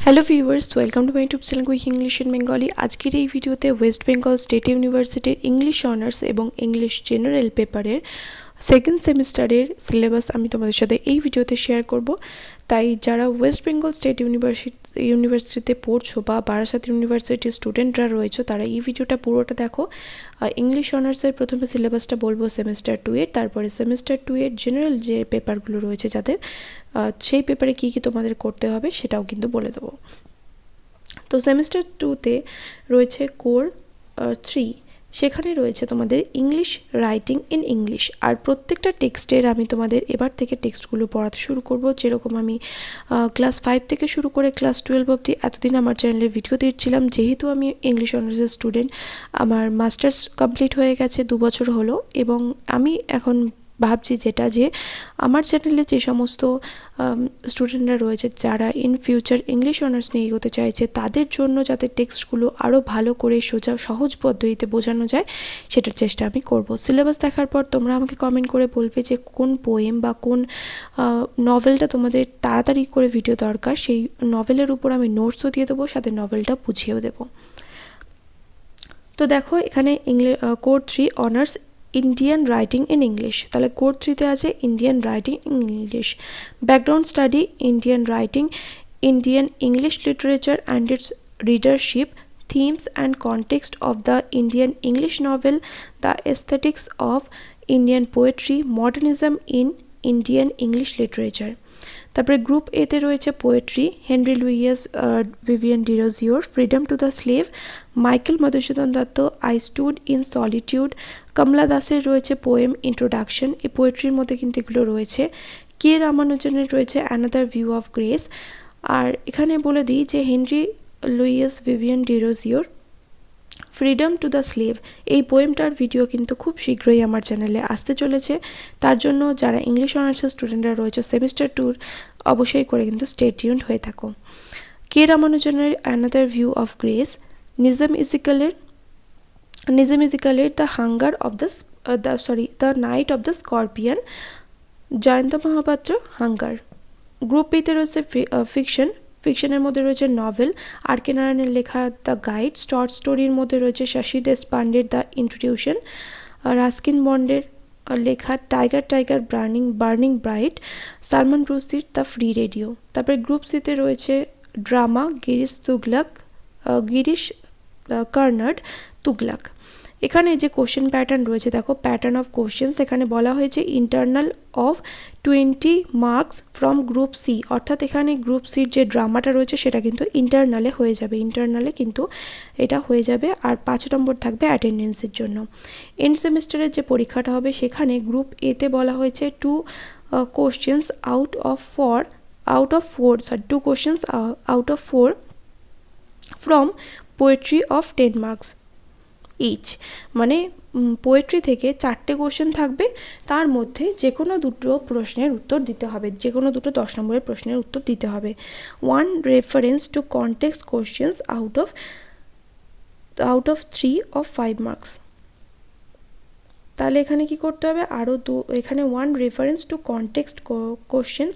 Hello viewers, welcome to my YouTube channel quick English in Bengali. আজকের এই ভিডিওতে West Bengal state ইউনিভার্সিটির English honours এবং ইংলিশ জেনারেল পেপারের সেকেন্ড সেমিস্টারের সিলেবাস আমি তোমাদের সাথে এই ভিডিওতে শেয়ার করব। তাই যারা ওয়েস্ট বেঙ্গল স্টেট ইউনিভার্সিটিতে পড়ছো বা বারাসাত ইউনিভার্সিটির স্টুডেন্টরা রয়েছে তারা এই ভিডিওটা পুরোটা দেখো। ইংলিশ অনার্সের প্রথমে সিলেবাসটা বলবো সেমিস্টার 2 এর, তারপরে সেমিস্টার 2 এর জেনারেল যে পেপারগুলো রয়েছে যাদের সেই পেপারে কী কী তোমাদের করতে হবে সেটাও কিন্তু বলে দেবো। তো সেমিস্টার 2তে রয়েছে কোর 3, সেখানে রয়েছে তোমাদের ইংলিশ রাইটিং ইন ইংলিশ। আর প্রত্যেকটা টেক্সটের আমি তোমাদের এবার থেকে টেক্সটগুলো পড়াতে শুরু করব। যেরকম আমি ক্লাস 5 থেকে শুরু করে ক্লাস 12 অবধি এতদিন আমার চ্যানেলে ভিডিও দিচ্ছিলাম। যেহেতু আমি ইংলিশ অনার্সের স্টুডেন্ট, আমার মাস্টার্স কমপ্লিট হয়ে গেছে 2 বছর হলো, এবং আমি এখন ভাবছি যেটা যে আমার চ্যানেলে যে সমস্ত স্টুডেন্টরা রয়েছে যারা ইন ফিউচার ইংলিশ অনার্স নিয়ে এগোতে চাইছে তাদের জন্য যাতে টেক্সটগুলো আরও ভালো করে সোজা সহজ পদ্ধতিতে বোঝানো যায় সেটার চেষ্টা আমি করব। সিলেবাস দেখার পর তোমরা আমাকে কমেন্ট করে বলবে যে কোন পোয়েম বা কোন নভেলটা তোমাদের তাড়াতাড়ি করে ভিডিও দরকার, সেই নভেলের উপর আমি নোটসও দিয়ে দেবো, সাথে নভেলটা বুঝিয়েও দেবো। তো দেখো এখানে core 3 honours Indian writing in English, তাহলে কোর 3তে আছে Indian writing in English. Background study Indian writing, Indian English literature and its readership, themes and context of the Indian English novel, the aesthetics of Indian poetry, modernism in Indian English literature. তারপরে group এতে রয়েছে poetry, Henry Louis Vivian ডিরোজিওর freedom to the slave, Michael Madhusudan Dutt I stood in solitude, Kamala দাসের রয়েছে poem introduction, এই পোয়েট্রির মধ্যে কিন্তু এগুলো রয়েছে। কে রামানুজনের রয়েছে অ্যানাদার ভিউ অফ গ্রেস। আর এখানে বলে দিই যে হেনরি লুইস ভিভিয়ান ডিরোজিওর ফ্রিডম টু দ্য স্লেভ এই পোয়েমটার ভিডিও কিন্তু খুব শীঘ্রই আমার চ্যানেলে আসতে চলেছে। তার জন্য যারা ইংলিশ অনার্সের স্টুডেন্টরা রয়েছে সেমিস্টার 2 অবশ্যই করে কিন্তু স্টে টিউনড হয়ে থাকো। কে রামানুজনের another view of grace, Nissim ইজিকালের the hunger of the night of the scorpion, Jayanta Mahapatra hunger. Group বিতে রয়েছে ফিকশনের মধ্যে রয়েছে নভেল, আর কে নারায়ণের লেখা দ্য গাইড, শর্ট স্টোরির মধ্যে রয়েছে শশী দেশপান্ডের দ্য ইন্ট্রোডিউশন, রাস্কিন বন্ডের লেখা টাইগার বার্নিং ব্রাইট, সালমান রুশদির দ্য ফ্রি রেডিও। তারপরে গ্রুপ সিতে রয়েছে ড্রামা, গিরিশ কার্নাড তুগলাক। এখানে যে কোশ্চেন প্যাটার্ন রয়েছে দেখো, প্যাটার্ন অফ কোশ্চেন্স এখানে বলা হয়েছে internal of 20 marks from group C, অর্থাৎ এখানে গ্রুপ সির যে ড্রামাটা রয়েছে সেটা কিন্তু ইন্টারনালে হয়ে যাবে, ইন্টারনালে কিন্তু এটা হয়ে যাবে। আর 5 নম্বর থাকবে অ্যাটেন্ডেন্সের জন্য। এন্ড সেমিস্টারের যে পরীক্ষাটা হবে সেখানে গ্রুপ এতে বলা হয়েছে 2 questions out of 4 from poetry of 10 marks each, মানে পোয়েট্রি থেকে 4টে কোশ্চেন থাকবে, তার মধ্যে যে কোনো 2 প্রশ্নের উত্তর দিতে হবে, যে কোনো 2 10 নম্বরের প্রশ্নের উত্তর দিতে হবে। 1 reference to context questions out of 3 of 5 marks. তাহলে এখানে কি করতে হবে, আরও এখানে 1 reference to context questions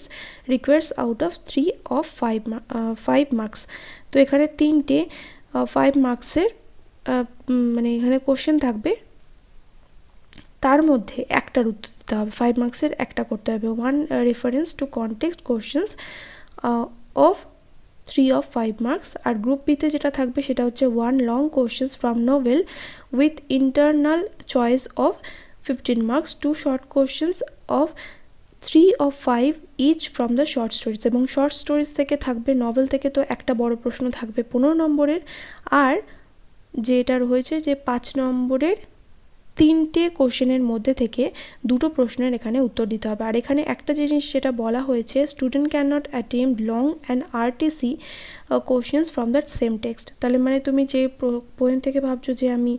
requires out of 3 of 5 marks. তো এখানে 3টে 5 মার্কসের মানে এখানে কোশ্চেন থাকবে, তার মধ্যে একটার উত্তর দিতে হবে, 5 মার্কসের একটা করতে হবে। 1 reference to context questions of 3 of 5 marks. আর গ্রুপ বিতে যেটা থাকবে সেটা হচ্ছে 1 long questions from novel with internal choice of 15 marks, 2 short questions of 3 of 5 each from the short stories, এবং শর্ট স্টোরিজ থেকে থাকবে, নভেল থেকে তো একটা বড় প্রশ্ন থাকবে 15 নম্বরের, আর যেটা রয়েছে যে 5 নম্বরের 3টে কোশ্চেনের মধ্যে থেকে 2টো প্রশ্নের এখানে উত্তর দিতে হবে। আর এখানে একটা জিনিস যেটা বলা হয়েছে, student can not attempt long and RTC questions from that same text. তাহলে মানে তুমি যে পোয়েম থেকে ভাবছো যে আমি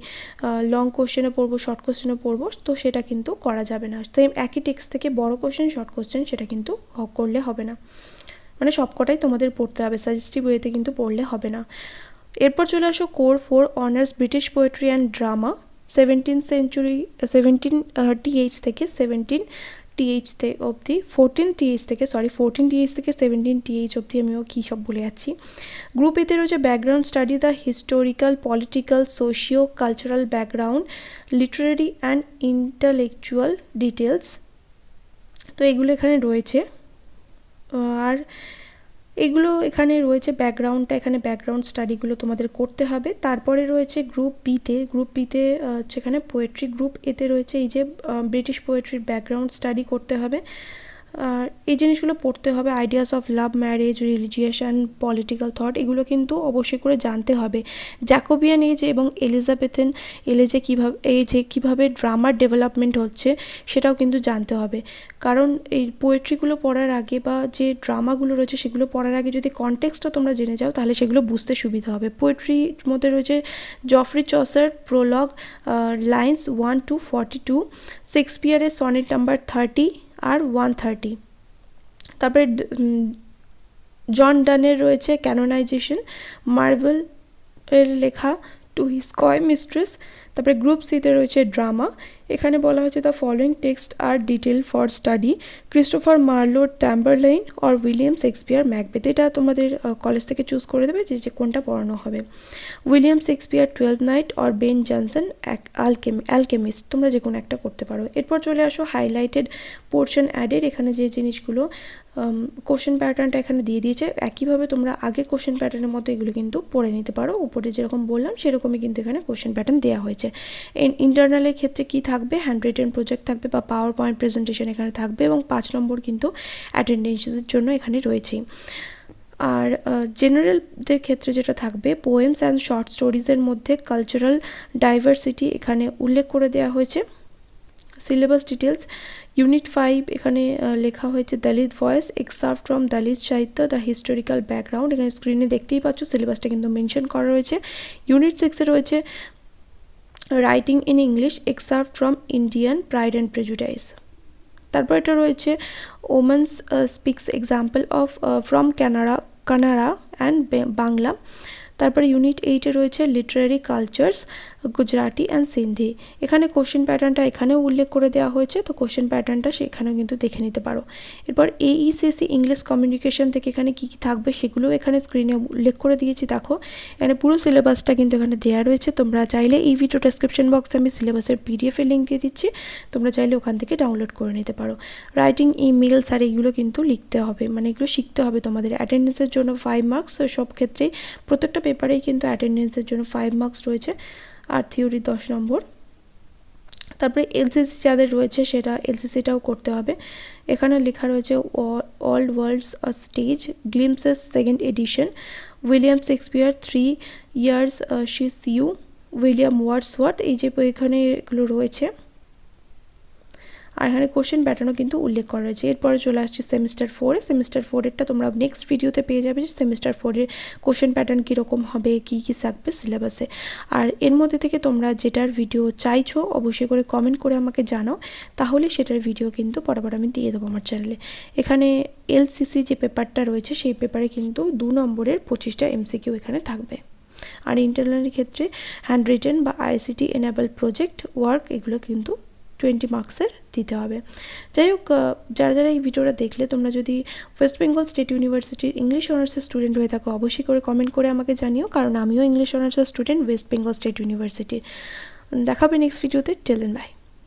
লং কোশ্চেনে পড়বো, শর্ট কোশ্চেনে পড়বো, তো সেটা কিন্তু করা যাবে না। সেম একই টেক্সট থেকে বড় কোশ্চেন শর্ট কোশ্চেন সেটা কিন্তু করলে হবে না, মানে সবকটাই তোমাদের পড়তে হবে, সাজেস্টিভ ওয়েতে কিন্তু পড়লে হবে না। এরপর চলে আসো core 4 honours British poetry and drama, 17th century 17 TH থেকে 17 টিএইচ অবধি 14 টিএইচ থেকে 17 টিএইচ অবধি আমিও কী সব বলে যাচ্ছি। গ্রুপ এতে রয়েছে background study, the historical, political, socio cultural background, literary and intellectual details. তো এগুলো এখানে রয়েছে। আর এগুলো এখানে রয়েছে ব্যাকগ্রাউন্ডটা, এখানে ব্যাকগ্রাউন্ড স্টাডিগুলো তোমাদের করতে হবে। তারপরে রয়েছে গ্রুপ বিতে যেখানে পোয়েট্রি, গ্রুপ এতে রয়েছে এই যে ব্রিটিশ পোয়েট্রির ব্যাকগ্রাউন্ড স্টাডি করতে হবে। আর এই জিনিসগুলো পড়তে হবে, ideas of love, marriage, religious and political thought, এগুলো কিন্তু অবশ্যই করে জানতে হবে। জ্যাকোবিয়ান এজ এবং এলিজাবেথেন এজে কীভাবে ড্রামার ডেভেলপমেন্ট হচ্ছে সেটাও কিন্তু জানতে হবে। কারণ এই পোয়েট্রিগুলো পড়ার আগে বা যে ড্রামাগুলো রয়েছে সেগুলো পড়ার আগে যদি কনটেক্সটটা তোমরা জেনে যাও তাহলে সেগুলো বুঝতে সুবিধা হবে। পোয়েট্রির মধ্যে রয়েছে Geoffrey Chaucer prologue lines 1 to 42, শেক্সপিয়ারের সনেট নাম্বার 30 আর 130। তারপরে জন ডানের রয়েছে ক্যানোনাইজেশন, মার্ভেল এর লেখা টু হিজ কয় মিস্ট্রেস। তারপরে গ্রুপ সিতে রয়েছে ড্রামা, এখানে বলা হয়েছে দ্য ফলোয়িং টেক্সট আর detail for study, Christopher Marlowe Tamburlaine or William Shakespeare Macbeth. এটা তোমাদের কলেজ থেকে চুজ করে দেবে যে কোনটা পড়ানো হবে। William Shakespeare 12th night or Ben Jonson alchemist, তোমরা যে কোনো একটা করতে পারো। এরপর চলে আসো হাইলাইটেড পোর্শন অ্যাডেড, এখানে যে জিনিসগুলো কোশ্চেন প্যাটার্নটা এখানে দিয়ে দিয়েছে, একইভাবে তোমরা আগের কোশ্চেন প্যাটার্নের মতো এগুলো কিন্তু পড়ে নিতে পারো। উপরে যেরকম বললাম সেরকমই কিন্তু এখানে কোশ্চেন প্যাটার্ন দেওয়া হয়েছে। ইন্টারনালের ক্ষেত্রে কি থাকবে, হ্যান্ড রিটেন প্রজেক্ট থাকবে বা পাওয়ার পয়েন্ট প্রেজেন্টেশন এখানে থাকবে, এবং 5 নম্বর কিন্তু অ্যাটেন্ডেন্সের জন্য এখানে রয়েছেই। আর জেনারেলদের ক্ষেত্রে যেটা থাকবে, পোয়েমস অ্যান্ড শর্ট স্টোরিজের মধ্যে কালচারাল ডাইভার্সিটি এখানে উল্লেখ করে দেওয়া হয়েছে। সিলেবাস ডিটেলস, ইউনিট 5 এখানে লেখা হয়েছে দলিত ভয়েস, এক্সার্ট ফ্রম দলিত সাহিত্য, দ্য হিস্টোরিক্যাল ব্যাকগ্রাউন্ড, এখানে স্ক্রিনে দেখতেই পাচ্ছ সিলেবাসটা কিন্তু মেনশন করা রয়েছে। ইউনিট 6-এ রয়েছে writing in English, excerpt from Indian pride and prejudice. তারপর এটা রয়েছে women's speaks example of from Kannada and Bangla. তারপরে ইউনিট 8-এ রয়েছে literary cultures, Gujarati and Sindhi. এখানে কোশ্চেন প্যাটার্নটা এখানেও উল্লেখ করে দেওয়া হয়েছে, তো কোশ্চেন প্যাটার্নটা সেখানেও কিন্তু দেখে নিতে পারো। এরপর এইচএসসি ইংলিশ কমিউনিকেশন থেকে এখানে কী কী থাকবে সেগুলো এখানে স্ক্রিনে উল্লেখ করে দিয়েছি। দেখো এখানে পুরো সিলেবাসটা কিন্তু এখানে দেওয়া রয়েছে। তোমরা চাইলে এই ভিডিও ডেসক্রিপশন বক্সে আমি সিলেবাসের পিডিএফের লিঙ্ক দিয়ে দিচ্ছি, তোমরা চাইলে ওখান থেকে ডাউনলোড করে নিতে পারো। রাইটিং, ইমেলস আর এইগুলো কিন্তু লিখতে হবে, মানে এগুলো শিখতে হবে তোমাদের। অ্যাটেন্ডেন্সের জন্য 5 মার্কস, সব ক্ষেত্রেই প্রত্যেকটা পেপারেই কিন্তু অ্যাটেন্ডেন্সের জন্য 5 মার্কস রয়েছে, আর থিওরি 10 নম্বর। তারপরে এলসিসি যাদের রয়েছে সেটা এলসিসিটাও করতে হবে। এখানে লেখা রয়েছে all world's a stage, glimpses 2nd edition, William Shakespeare 3 years she ইউ, উইলিয়াম ওয়ার্ডসওয়ার্থ, এই যে এখানে এগুলো রয়েছে। আর এখানে কোশ্চেন প্যাটার্নও কিন্তু উল্লেখ করা রয়েছে। এরপরে চলে আসছে সেমিস্টার 4-এ। সেমিস্টার 4-এরটা তোমরা নেক্সট ভিডিওতে পেয়ে যাবে যে সেমিস্টার 4-এর কোশ্চেন প্যাটার্ন কীরকম হবে, কী কী থাকবে সিলেবাসে। আর এর মধ্যে থেকে তোমরা যেটার ভিডিও চাইছো অবশ্যই করে কমেন্ট করে আমাকে জানাও, তাহলে সেটার ভিডিও কিন্তু পরপর আমি দিয়ে দেবো আমার চ্যানেলে। এখানে এলসিসি যে পেপারটা রয়েছে সেই পেপারে কিন্তু 2 নম্বরের 25টা এমসিকিউ এখানে থাকবে। আর ইন্টারনালের ক্ষেত্রে হ্যান্ড রিটেন বা আইসিটি এনেবল প্রজেক্ট ওয়ার্ক এগুলো কিন্তু 20 মার্কসের দিতে হবে। যাই হোক, যারা যারা এই ভিডিওটা দেখলে তোমরা যদি ওয়েস্ট বেঙ্গল স্টেট ইউনিভার্সিটির ইংলিশ অনার্সের স্টুডেন্ট হয়ে থাকো অবশ্যই করে কমেন্ট করে আমাকে জানিও, কারণ আমিও ইংলিশ অনার্সের স্টুডেন্ট ওয়েস্ট বেঙ্গল স্টেট ইউনিভার্সিটির। দেখাবে নেক্সট ভিডিওতে। Till then by.